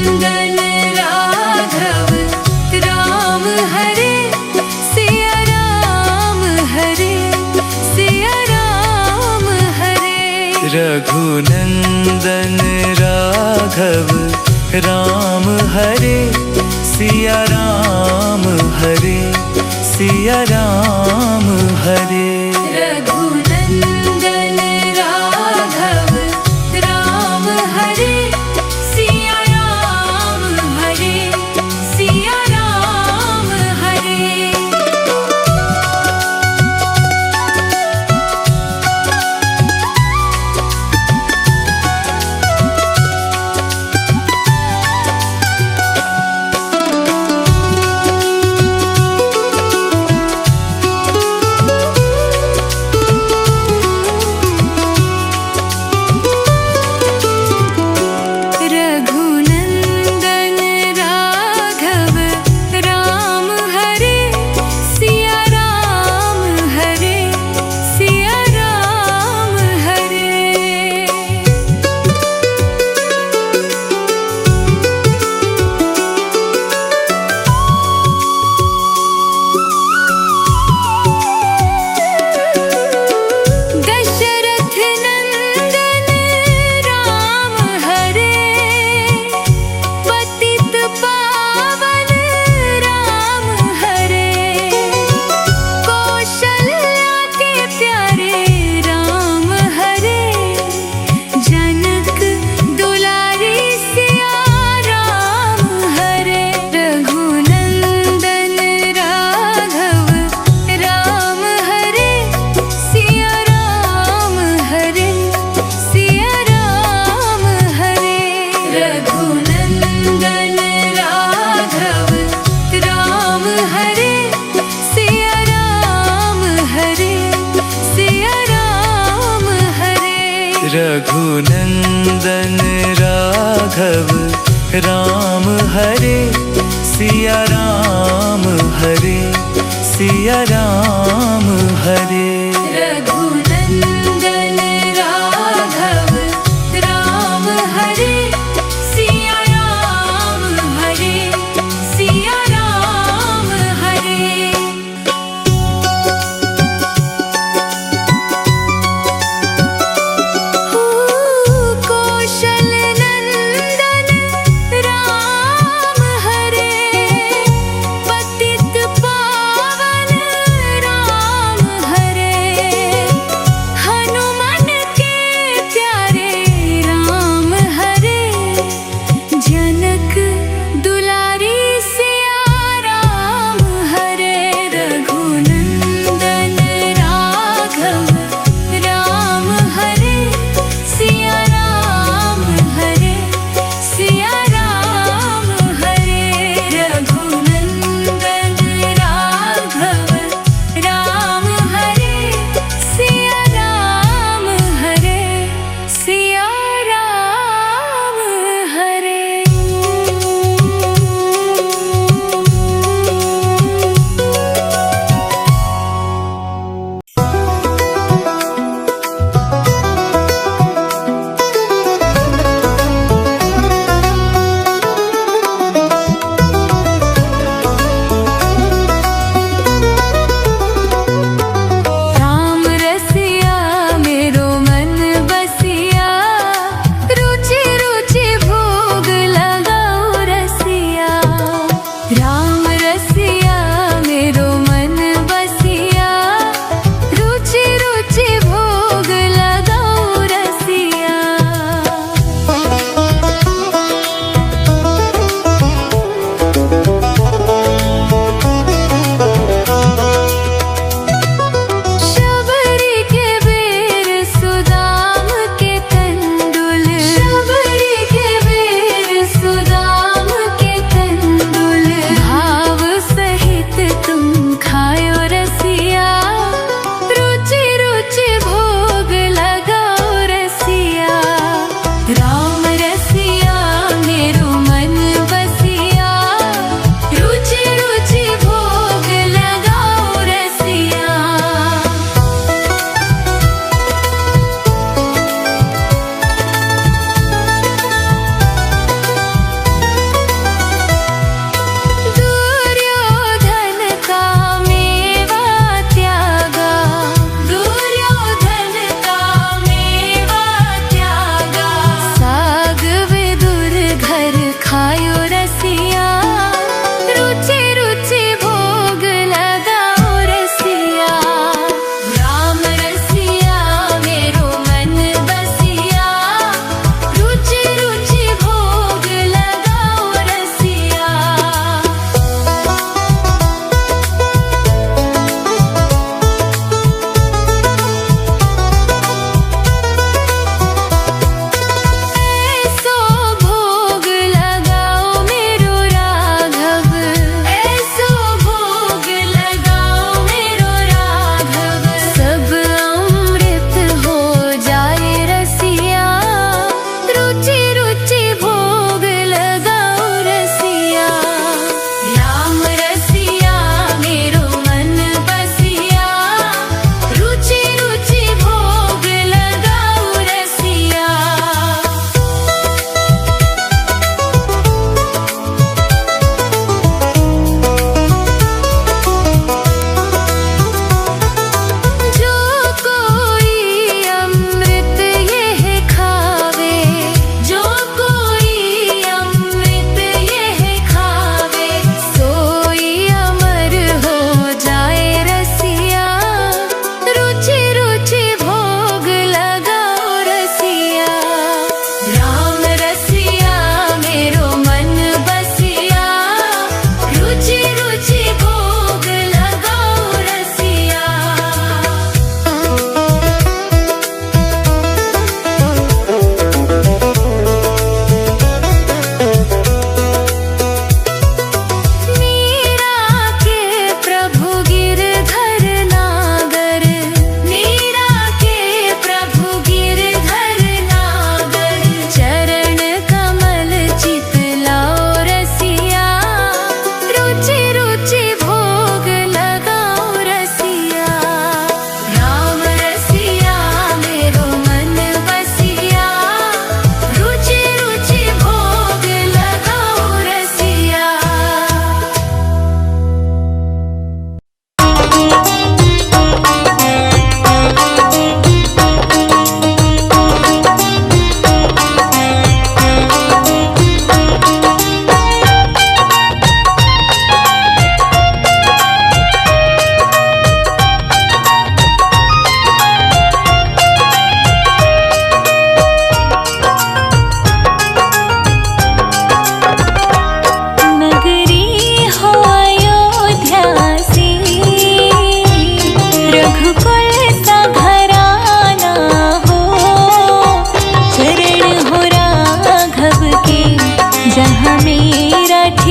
रघुनंदन राघव राम हरे सिया राम हरे सिया राम हरे। रघुनंदन राघव राम हरे सिया राम हरे सिया राम हरे। रघुनंदन राघव राम हरे सिया राम हरे सिया राम हरे। रघुनंदन राघव राम हरे सिया राम हरे सिया राम हरे। दशरथ नंदन राम हरे पतित पावन राम हरे। कौशल्या के प्यारे राम हरे जनक दुलारी सिया राम हरे। रघुनंदन राघव राम हरे सिया राम हरे सिया राम हरे। रघुनंदन राघव राम हरे सिया राम हरे सिया राम हरे। रघुनंदन राघव राम हरे सिया राम हरे सिया राम हरे। रघुनंदन राघव राम हरे सिया राम हरे सिया राम हरे। कौशल नंदन राम हरे पतित पावन राम हरे।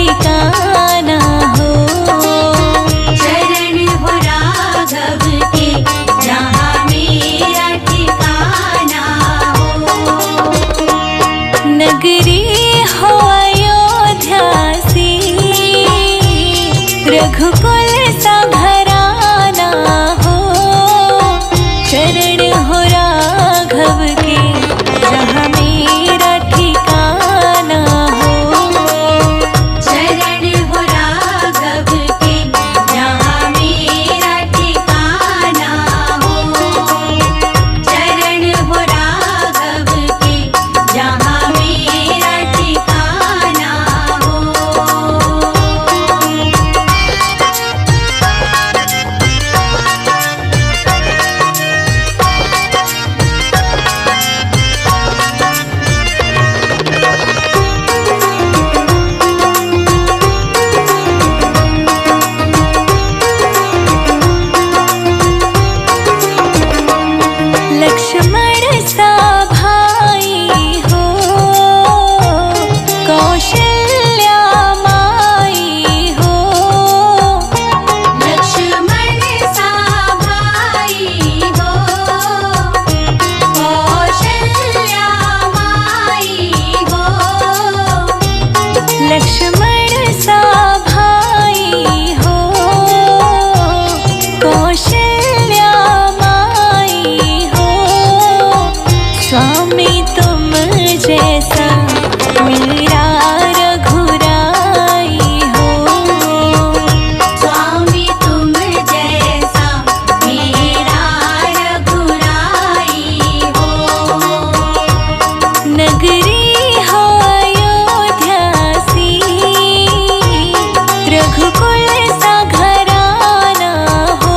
ठिकाना हो। चरण हो राघव के जहाँ मेरा ठिकाना हो। नगरी हो अयोध्या सी, रघुकुल सा घराना हो। चरण हो राघव के जहाँ मेरा ठिकाना हो। चरण हो राघव के जहाँ मेरा ठिकाना हो। चरण हो राघव के जहाँ मेरा ठिकाना हो। लक्ष्मण सा भाई हो, कौशल्या माई हो। लक्ष्मण सा भाई हो, कौशल्या माई हो। लक्ष्मण सा भाई हो, कौशल्या माई हो। स्वामी तुम जैसा मेरा रघुराई हो। स्वामी तुम जैसा मेरा रघुराई हो। नगरी हो अयोध्या सी, रघुकुल सा घराना हो।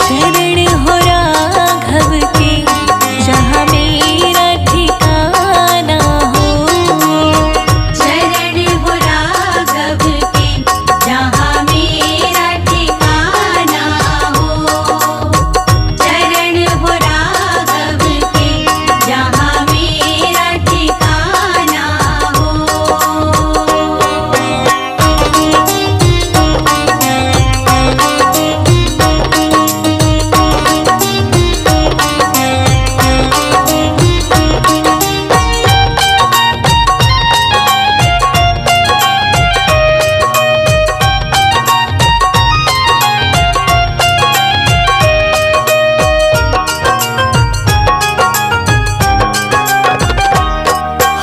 चरण हो राघव के जहाँ मेरा ठिकाना हो। चरण हो राघव के जहाँ मेरा ठिकाना हो। चरण हो राघव के जहाँ मेरा ठिकाना हो।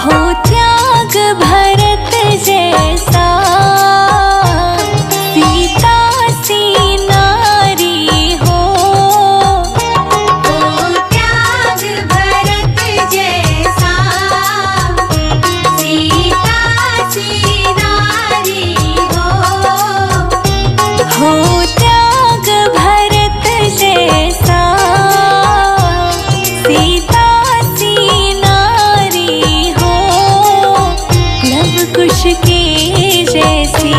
हो त्याग भरत जैसा, सीता सी नारी हो। हो त्याग भरत जैसा, सीता सी नारी हो। हो त्याग भरत जैसा, सीता सी नारी हो। लव कुश के जैसी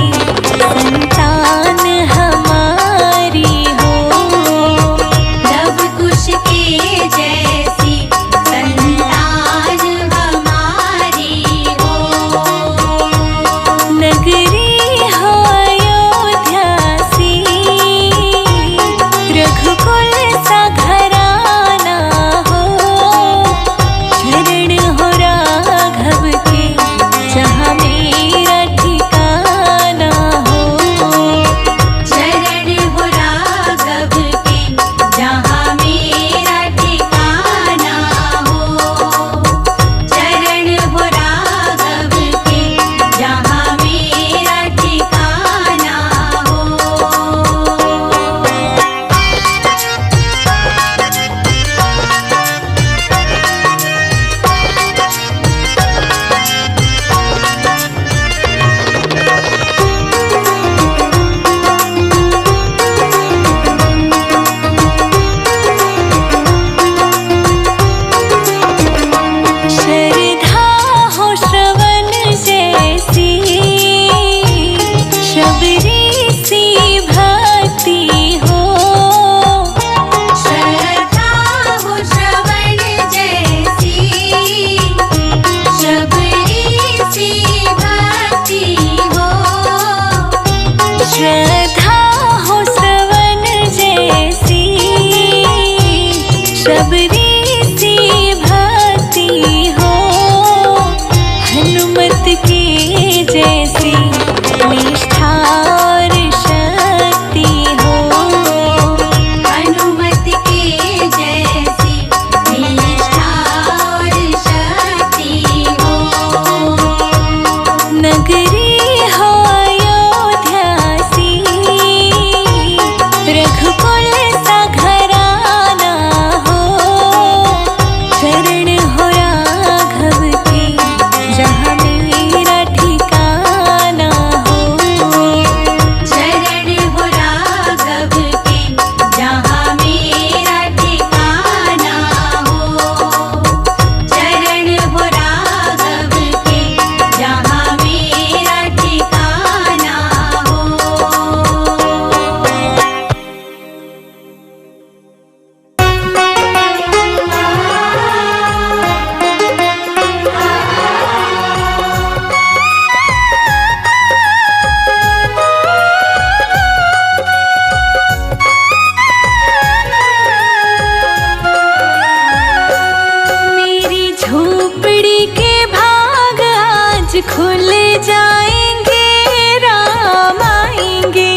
संतान हमारी हो। लव कुश के जैसी संतान हमारी हो। नगरी हो अयोध्या सी, रघुकुल सा घराना हो। चरण हो राघव के जहाँ मेरा ठिकाना हो। के जैसी निष्ठा और शक्ति हो। हनुमत के जैसी निष्ठा और शक्ति हो। नगरी हो अयोध्या सी, रघुकुल सा घराना हो। चरण हो राघव के, जहाँ मेरा ठिकाना हो। चरण हो राघव के, जहाँ मेरा ठिकाना हो। चरण हो राघव के, जहाँ मेरा ठिकाना हो। मेरी झोपड़ी के भाग आज खुल जाएंगे, राम आएंगे।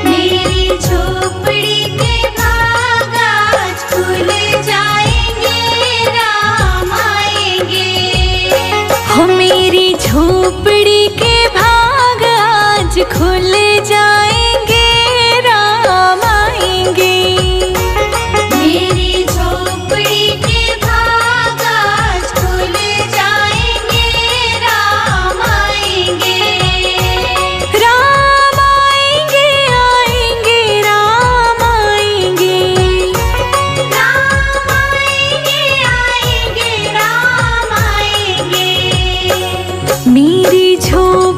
मेरी झोपड़ी के भाग आज खुल जाएंगे, राम आएंगे। हो मेरी झोपड़ी के भाग आज खुल जाएंगे, राम आएंगे। मेरी झोपड़ी के भाग आज खुल जाएंगे, राम आएंगे। राम आएंगे, आएंगे, राम आएंगे। राम आएंगे, आएंगे, राम आएंगे। मेरी झोपड़ी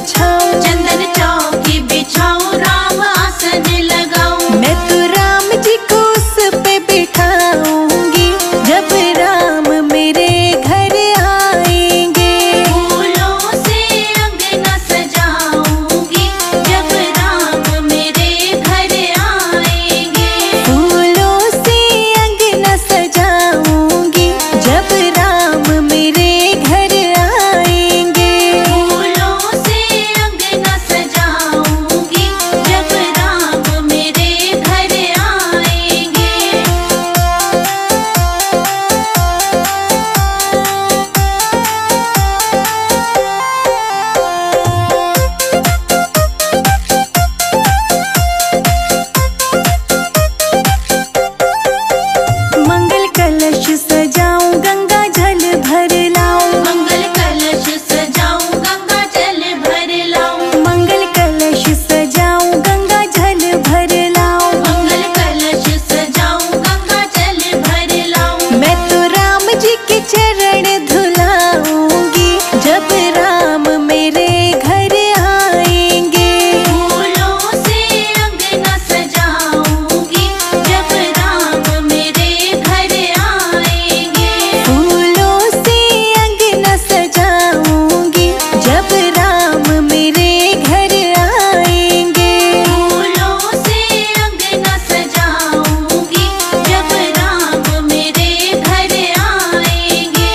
बिछाऊं, चंदन चौकी बिछाऊं, राम आसन लगाऊं। मैं तो राम जी को उस पे बिठाऊंगी जब राम मेरे घर आएंगे। फूलों से अंगना सजाऊंगी जब राम मेरे घर आएंगे। फूलों से अंगना सजाऊंगी जब राम मेरे घर आएंगे। फूलों से अंगना सजाऊंगी जब राम मेरे घर आएंगे। मंगल कलश सजाऊं, गंगा जल भर लाऊं, मंगल कलश सजाऊं, गंगा जल भर लाऊं। मंगल कलश सजाऊं, गंगा जल भर लाऊं। मंगल कलश सजाऊं, गंगा जल भर लाऊं। मैं तो राम जी के चरण धुलाऊंगी जब राम मेरे घर आएंगे। फूलों से अंगना सजाऊंगी जब राम मेरे घर आएंगे। फूलों से अंगना सजाऊंगी जब राम मेरे घर आएंगे। फूलों से अंगना सजाऊंगी जब राम मेरे घर आएंगे।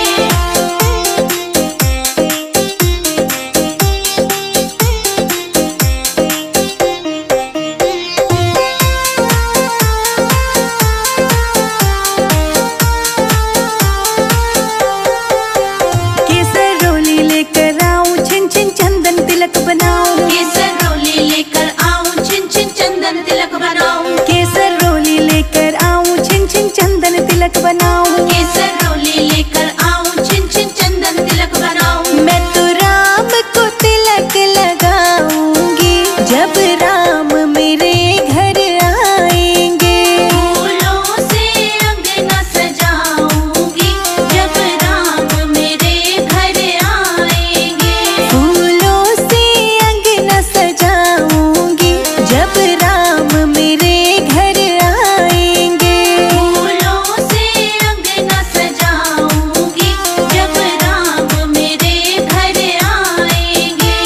केसर रोली लेकर आऊं, छिन छिन चंदन तिलक बनाऊं। केसर रोली लेकर आऊं, छिन छिन चंदन तिलक बनाऊं। केसर रोली लेकर आऊं, छिन छिन चंदन तिलक बनाऊं। केसर रोली लेकर आऊं, छिन छिन चंदन तिलक बनाऊं। मैं तो राम को तिलक लगाऊंगी जब राम मेरे घर आएंगे। फूलों से अंगना सजाऊंगी जब राम मेरे घर आएंगे। फूलों से अंगना सजाऊंगी जब राम मेरे घर आएंगे। फूलों से अंगना सजाऊंगी जब राम मेरे घर आएंगे।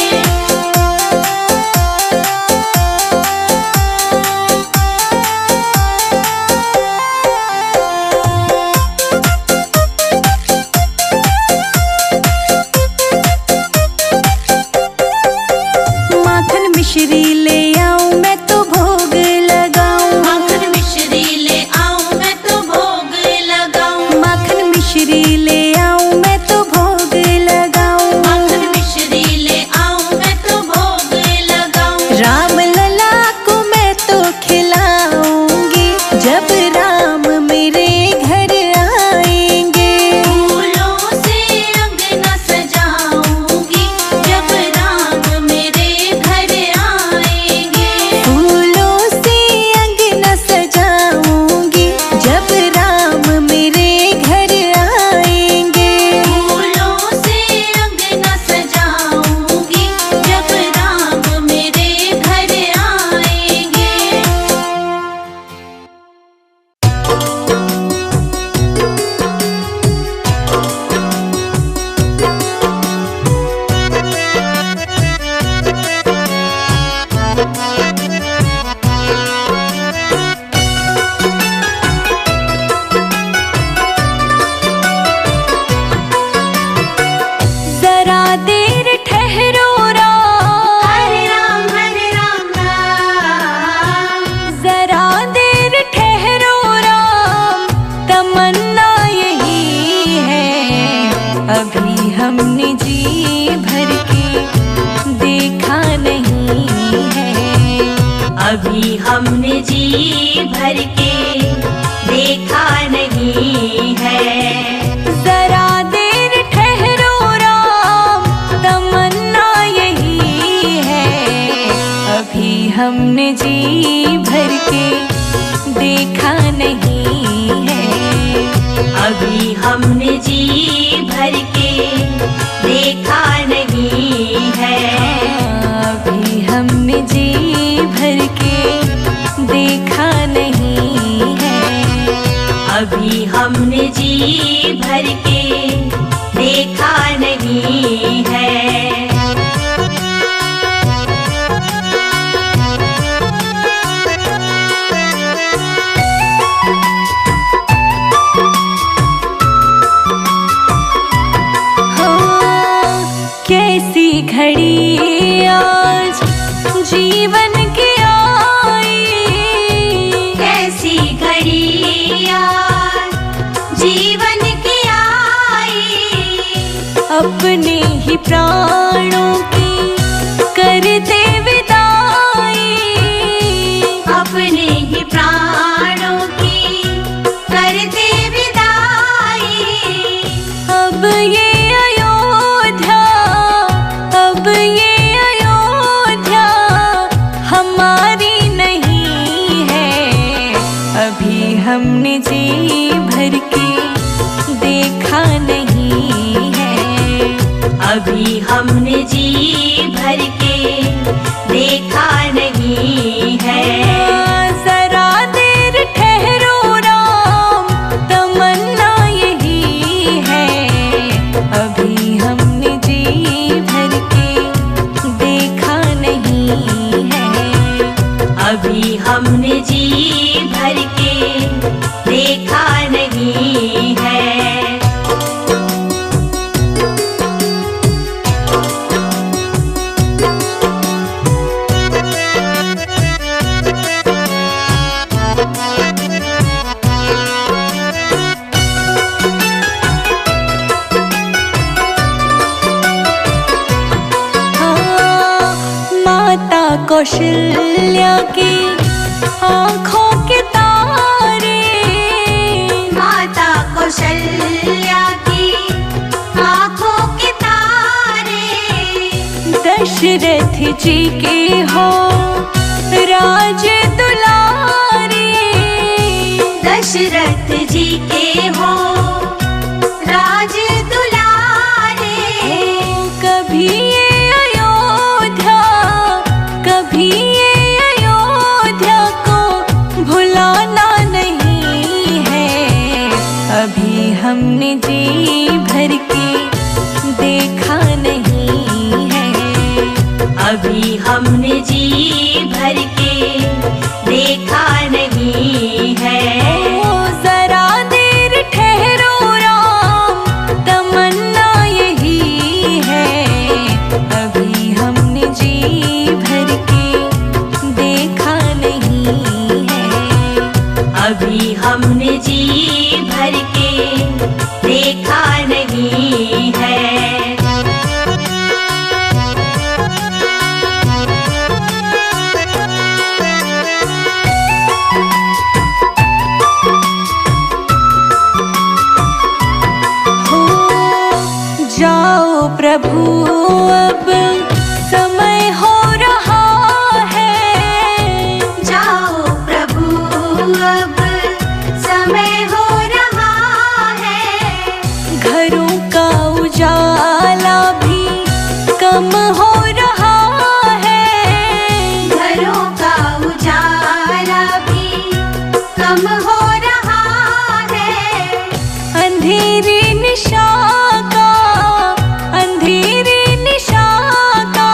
माखन मिश्री ले आऊं, मैं तो भोग लगाऊं। माखन मिश्री ले आऊं, मैं तो भोग लगाऊं। माखन मिश्री ले आऊं, मैं तो भोग लगाऊं। माखन मिश्री ले आऊं, मैं तो भोग लगाऊं। राम लला को मैं तो खिलाऊंगी जब राम मेरे घर आएंगे। फूलों से अंगना सजाऊंगी जब राम मेरे घर आएंगे। फूलों से अंगना सजाऊंगी जब राम मेरे घर आएंगे। फूलों से अंगना सजाऊंगी जब राम मेरे घर आएंगे। जरा देर ठहरो राम, हरे राम राम। जरा देर ठहरो राम, तमन्ना यही है अभी हमने जी भर के देखा नहीं है। अभी हमने जी भर के देखा नहीं है। जरा देर ठहरो राम, तमन्ना यही है अभी हमने जी भर के देखा नहीं है। अभी हमने जी भर के देखा नहीं है। कैसी घड़ी आज जीवन की आई, कैसी घड़ी आज जीवन की आई। अपने ही प्राणों की करते विदाई, अपने ही प्राणों की करते विदाई। अब ये अयोध्या, अब ये अयोध्या हमारी नहीं है। अभी हमने जी भर के देखा नहीं है, अभी हमने जी भर के देखा नहीं है। जरा देर ठहरो राम, तमन्ना यही है। अभी हमने जी भर के देखा नहीं है, अभी हमने जी भर के देखा नहीं है। माता कौशल्या की आँखों के तारे, माता कौशल्या की आँखों के तारे। दशरथ जी के हो राज दुलारे, दशरथ जी के हो राज दुलारे। कभी ये अयोध्या, कभी ये अयोध्या को भुलाना नहीं है। अभी हमने जी भर के देखा नहीं है, अभी हमने जी भर के देखा नहीं है। ओ जरा देर ठहरो राम, तमन्ना यही है। अभी हमने जी भर के देखा नहीं है, अभी हमने जी भर के देखा नहीं है। हो जाओ प्रभु अब समय हो रहा है। जाओ प्रभु अब समय हो रहा है। घरों का उजाला भी कम हो रहा है, घरों का उजाला भी कम हो रहा है। अंधेरी निशा का, अंधेरी निशा का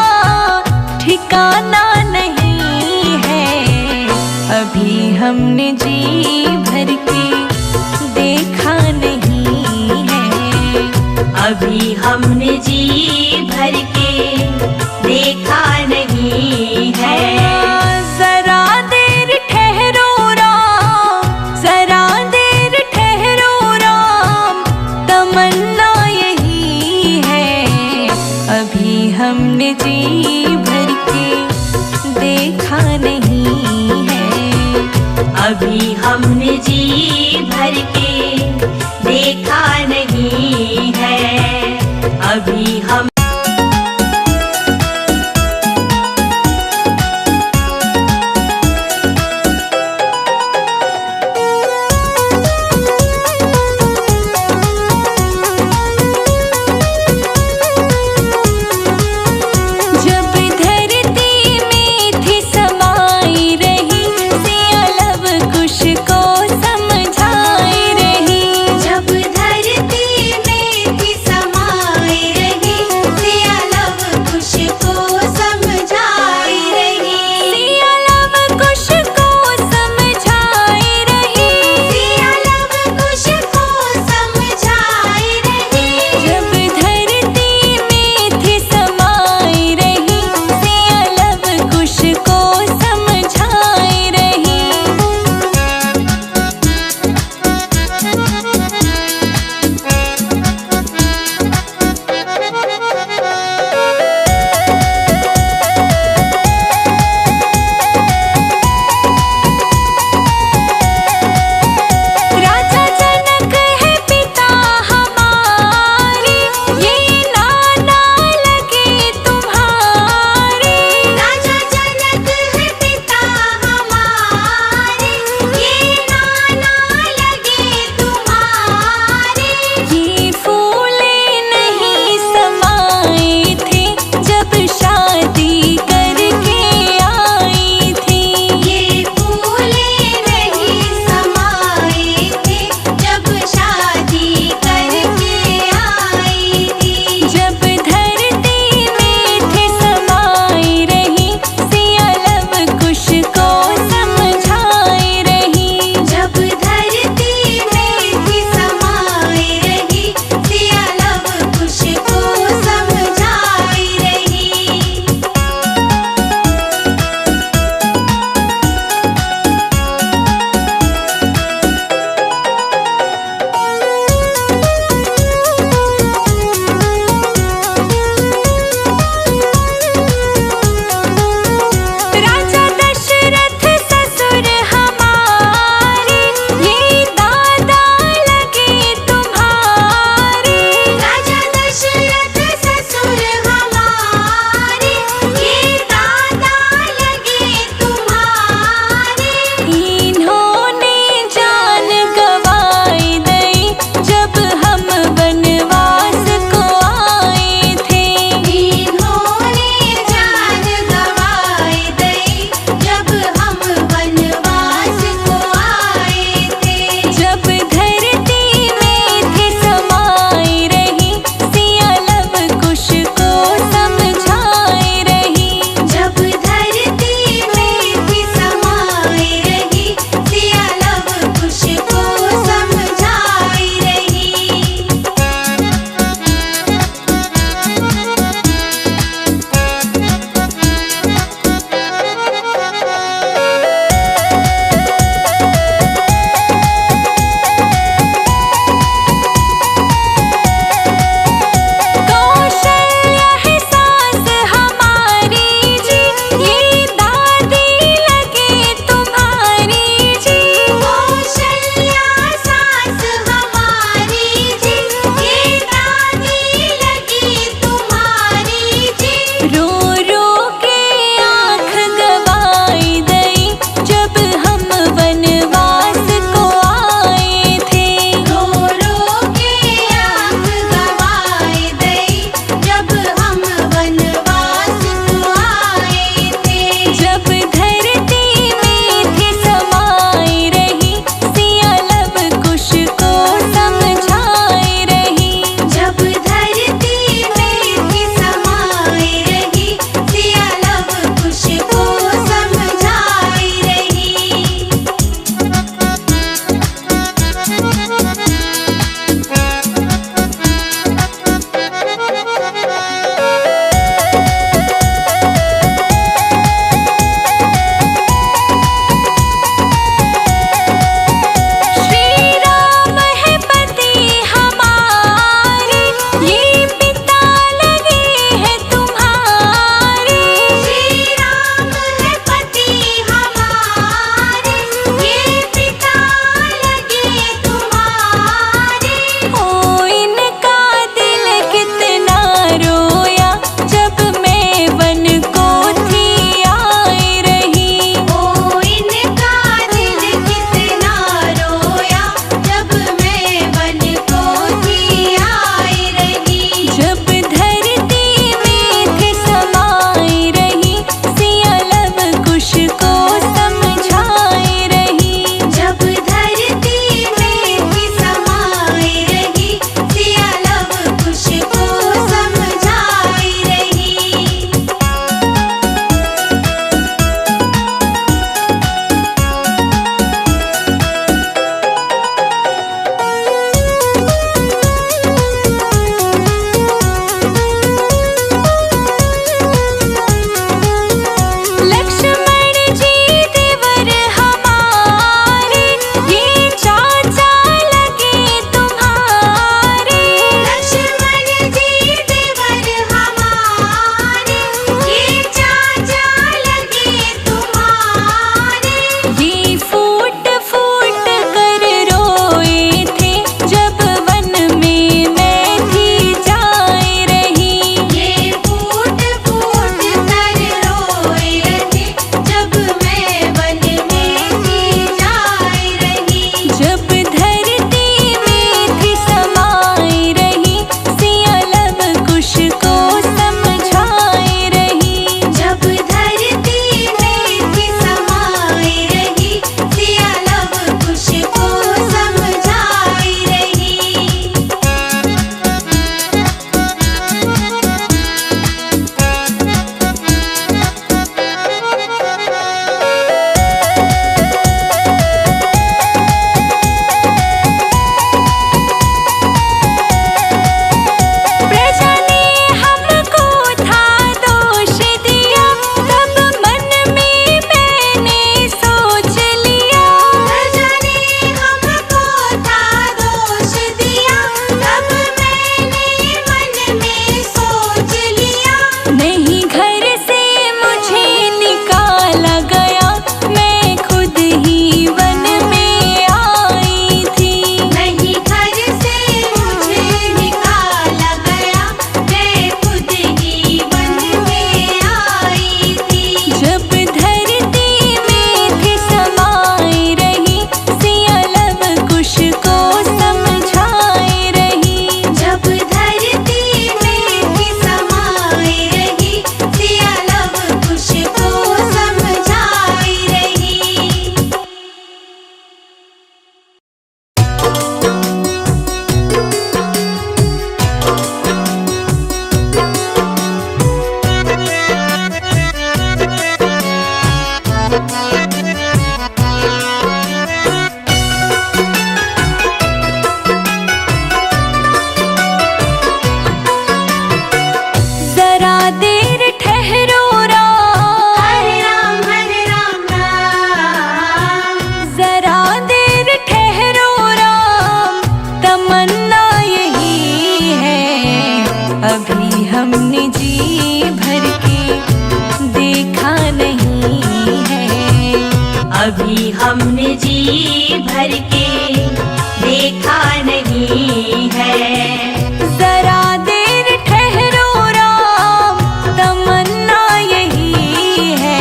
ठिकाना नहीं है। अभी हमने जी भर के देखा नहीं है, अभी हमने जी भर के देखा नहीं है। जरा देर ठहरो राम, जरा देर ठहरो राम, तमन्ना यही है। अभी हमने जी भर के देखा नहीं है, अभी हमने जी भर के देखा नहीं है। अभी हम जब धरती में थी समाई रही, सिया लव कुश को समझाई अभी हमने जी भर के देखा नहीं है। जरा देर ठहरो राम, तमन्ना यही है।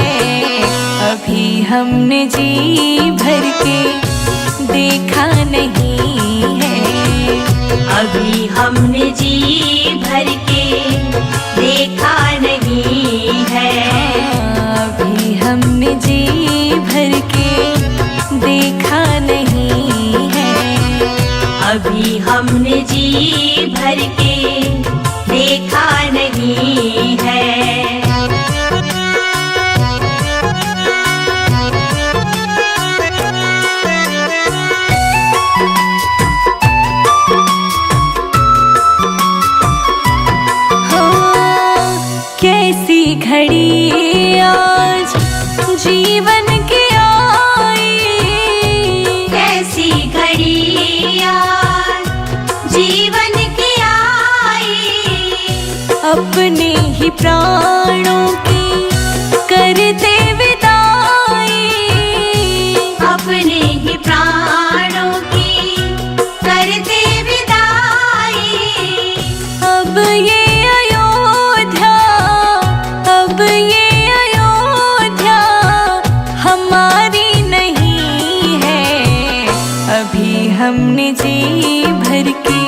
अभी हमने जी भर के देखा नहीं है। अभी हमने जी भर के देखा नहीं है। अभी हमने जी भर के देखा नहीं है। अभी हमने जी भर के देखा नहीं है। कैसी घड़ी आज जीवन की आई, कैसी घड़ी आज जीवन की आई। अपने ही प्राणों की करते विदाई। अपने ही प्राणों की करते विदाई। अब ये अयोध्या, अब ये अयोध्या हमारी नहीं है। अभी हमने जी भर के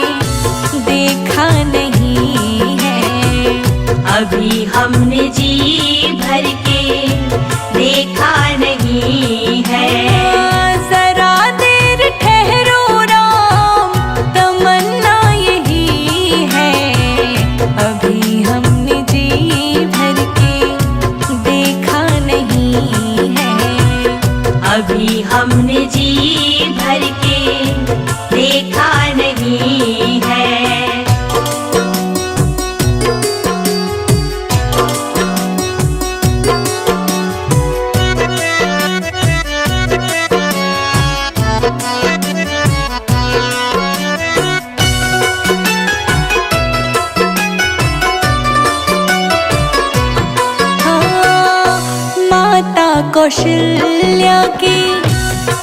देखा नहीं है। अभी हमने जी भर के देखा नहीं है। जरा देर ठहरो राम, तमन्ना यही है। अभी हमने जी भर के देखा नहीं है। अभी हमने जी भर के देखा नहीं है। माता कौशल्या की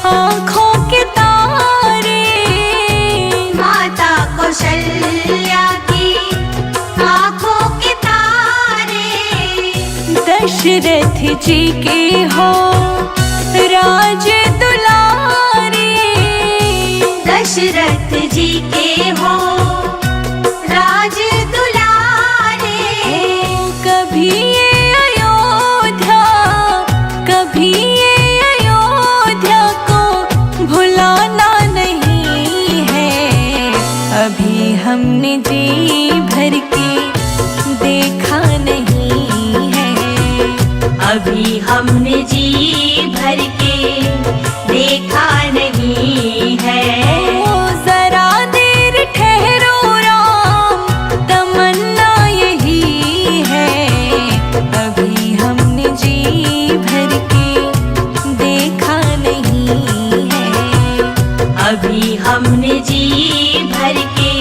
आँखों के तारे, माता कौशल्या की आँखों के तारे। दशरथ जी के हो राज दुलारे। दशरथ जी के हो राज दुलारे। कभी ये अयोध्या, कभी ये अयोध्या को भुलाना नहीं है। अभी हमने जी भर के देखा नहीं है। अभी हमने जी भर के देखा नहीं है। जरा देर ठहरो राम, तमन्ना यही है। अभी हमने जी भर के देखा नहीं है। अभी हमने जी भर के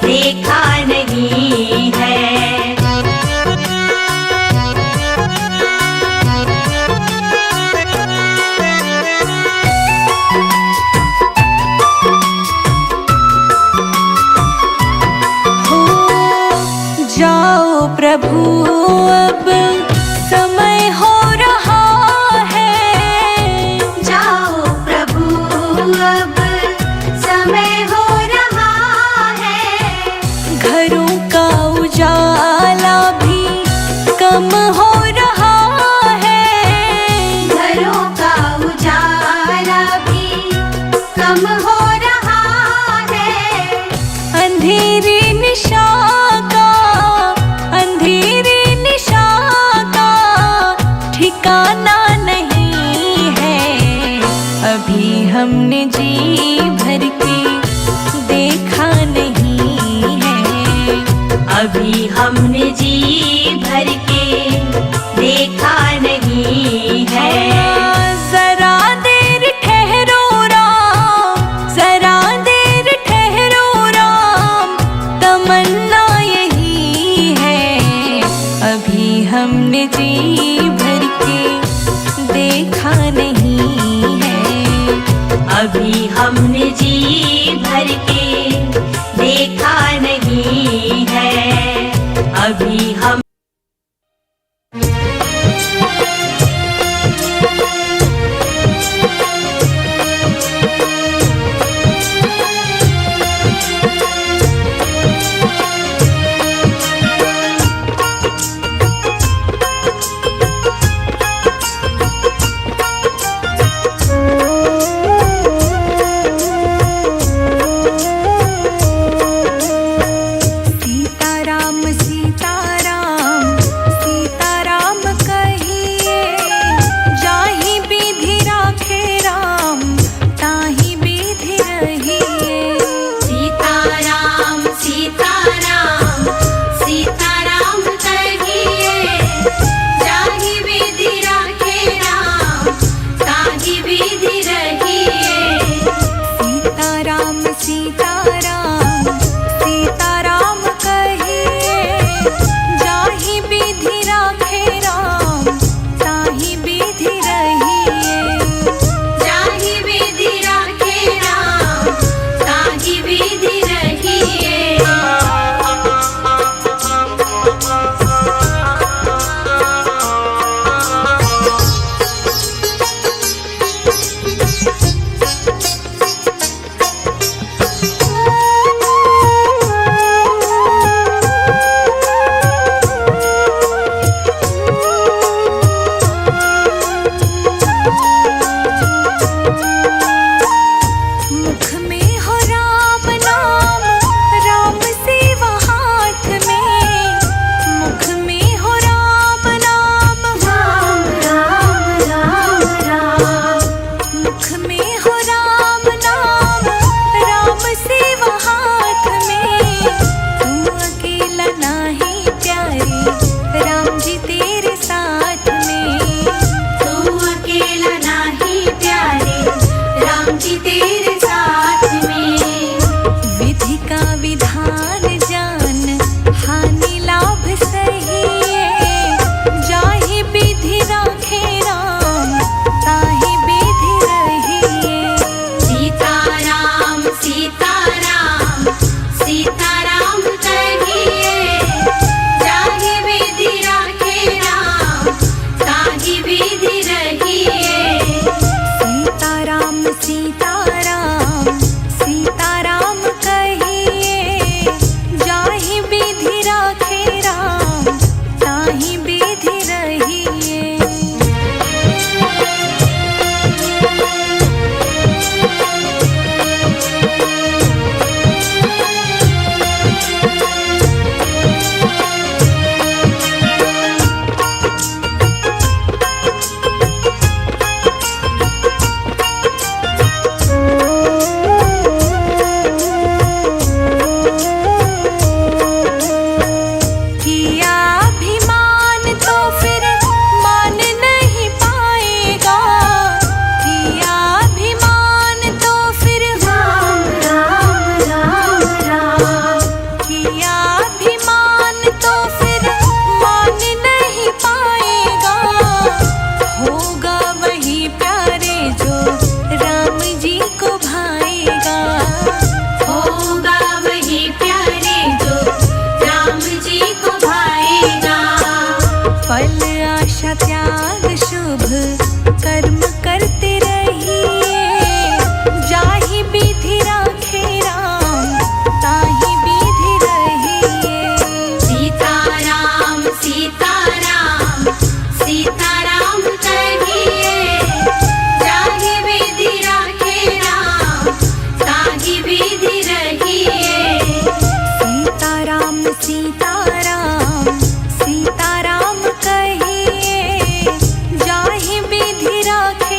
देखा नहीं है। जाओ प्रभु अब समय हो रहा है। जाओ प्रभु अब समय हो रहा है। घरों का उजाला भी कम हो रहा है। घरों का उजाला भी कम हो रहा है। अंधेरी निशा का, अंधेरी निशा का ठिकाना नहीं है। अभी हमने जी भर के देखा नहीं है। अभी हमने जी भर के देखा नहीं है। जरा देर ठहरो राम, जरा देर ठहरो राम, तमन्ना यही है। अभी हमने जी भर के देखा नहीं अभी हमने जी भर के देखा नहीं है, अभी हम सीताराम कहिए जाहि विधि राखे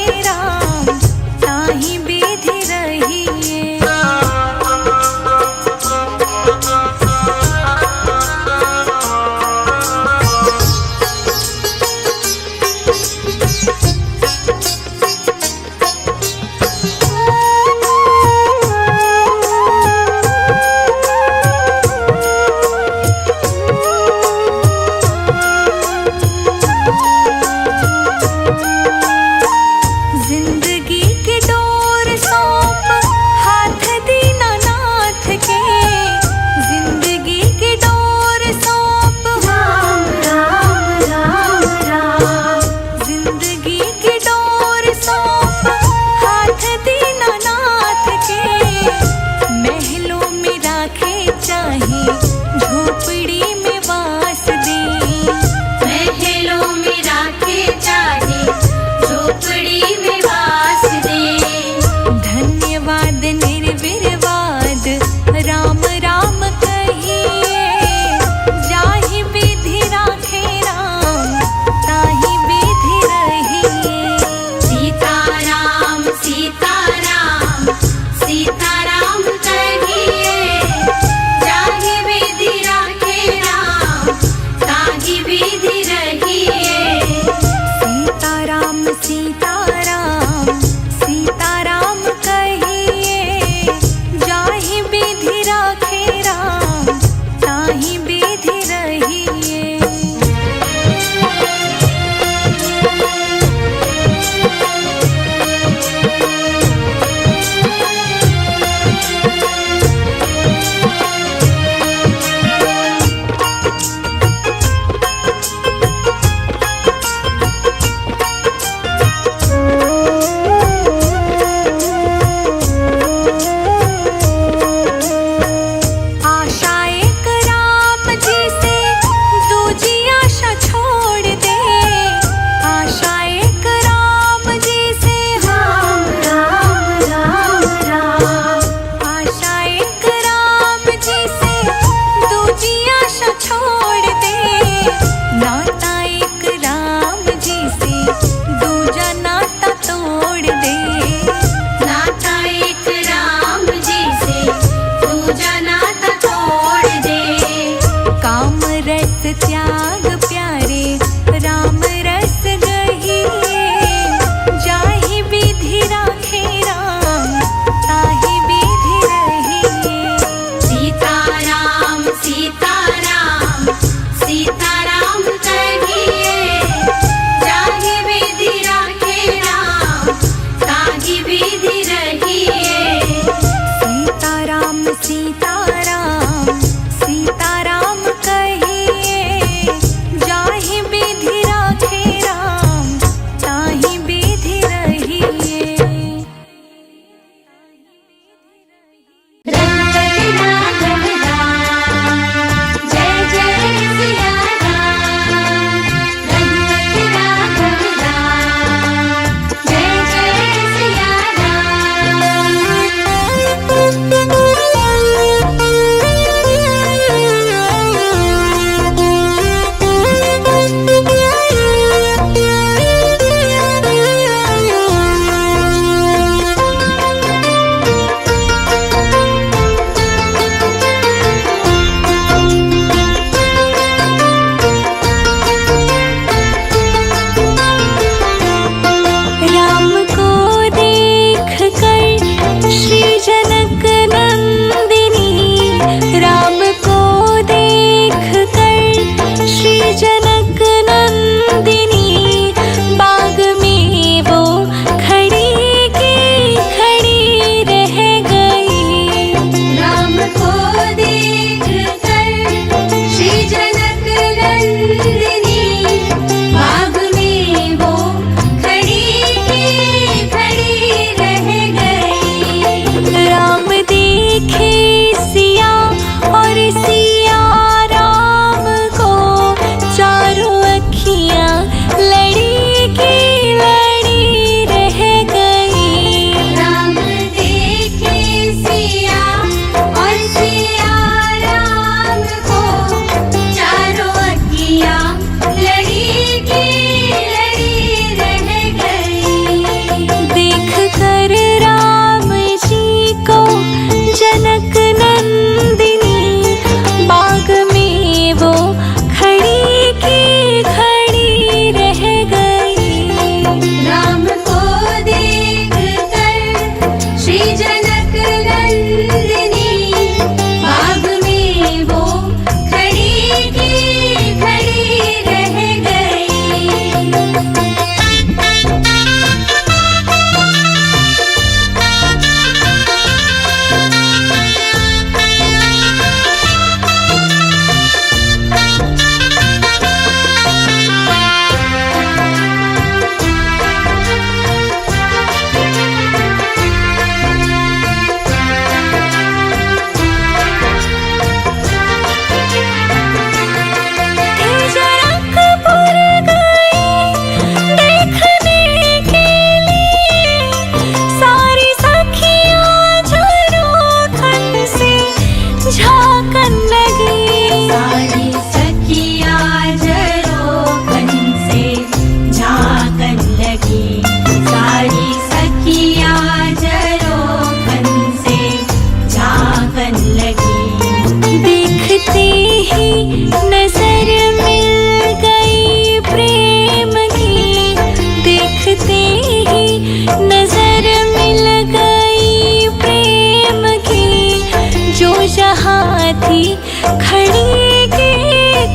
खड़ी की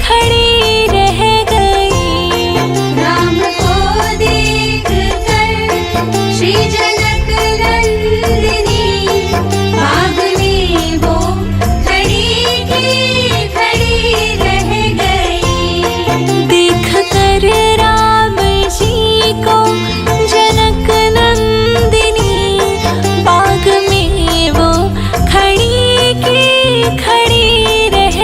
खड़ी रह गई। राम को देख कर श्री जनक नंदिनी बाग में वो खड़ी की खड़ी रह गई। देख कर राम जी को जनक नंदिनी बाग में वो खड़ी की खड़ी रह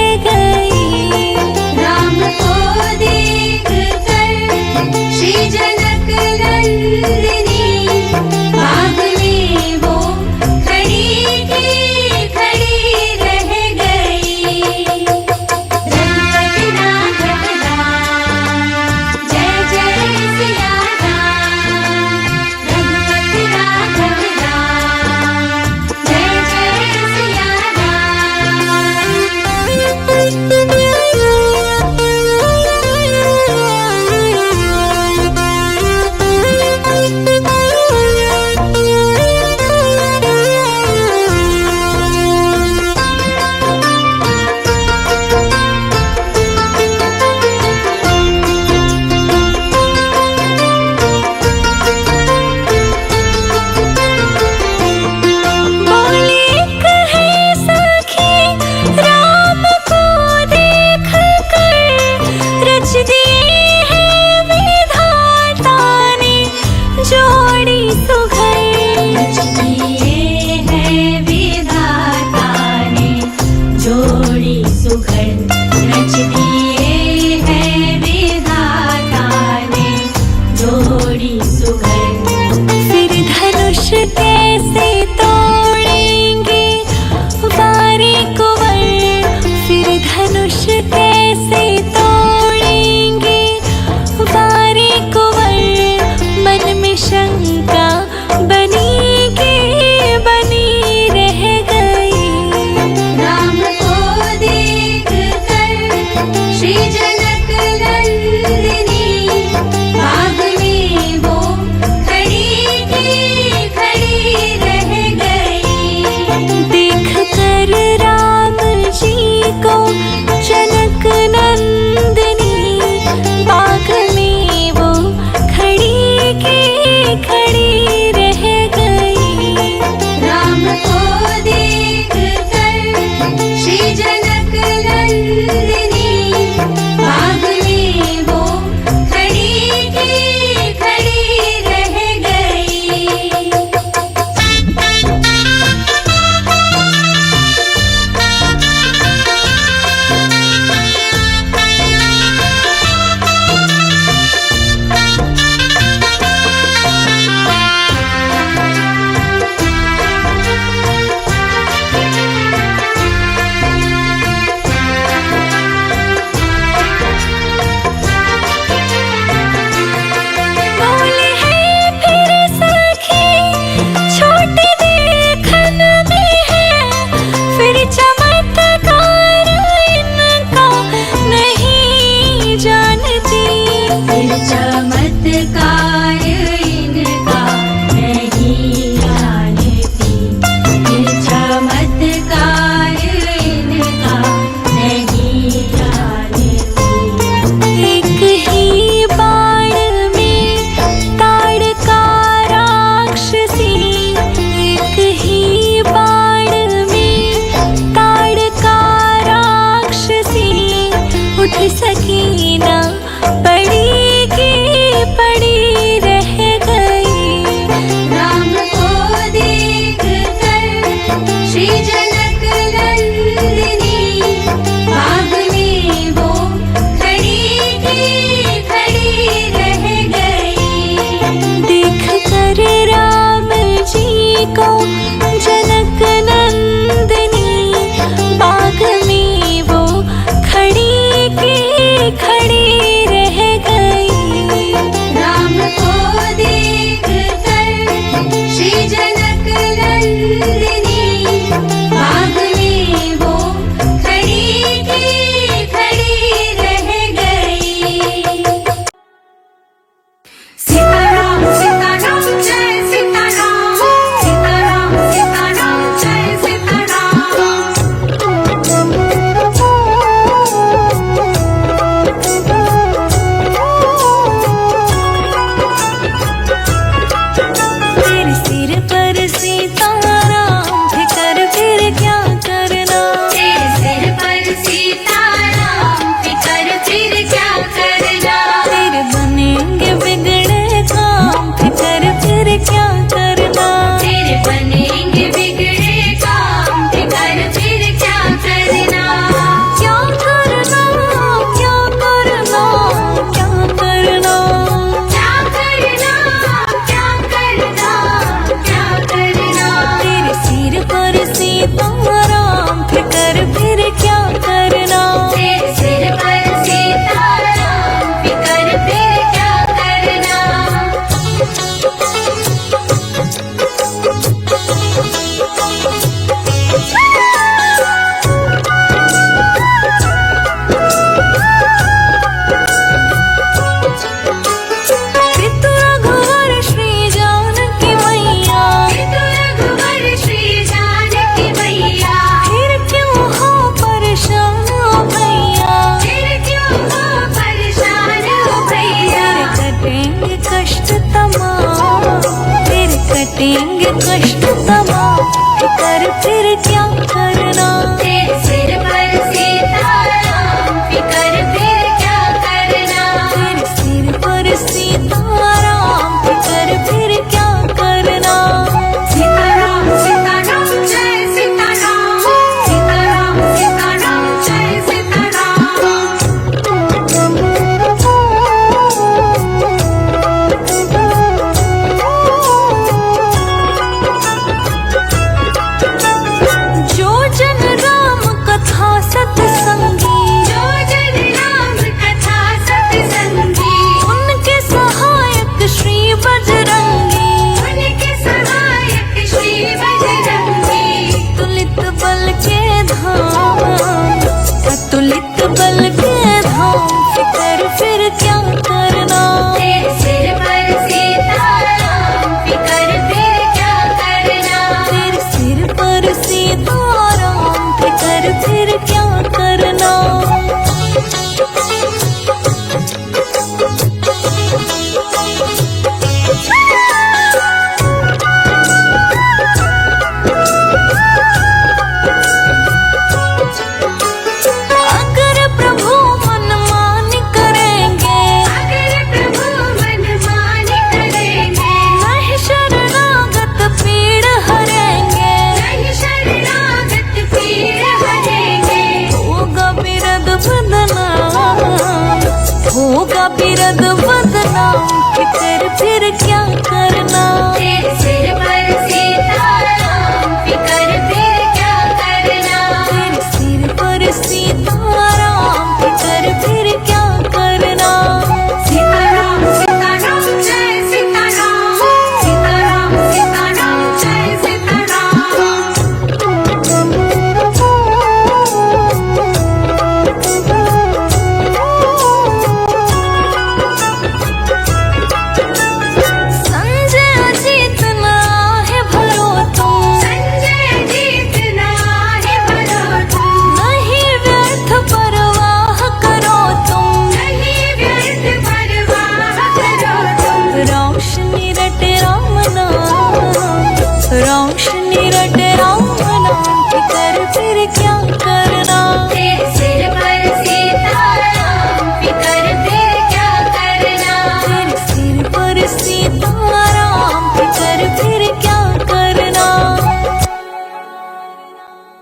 सीता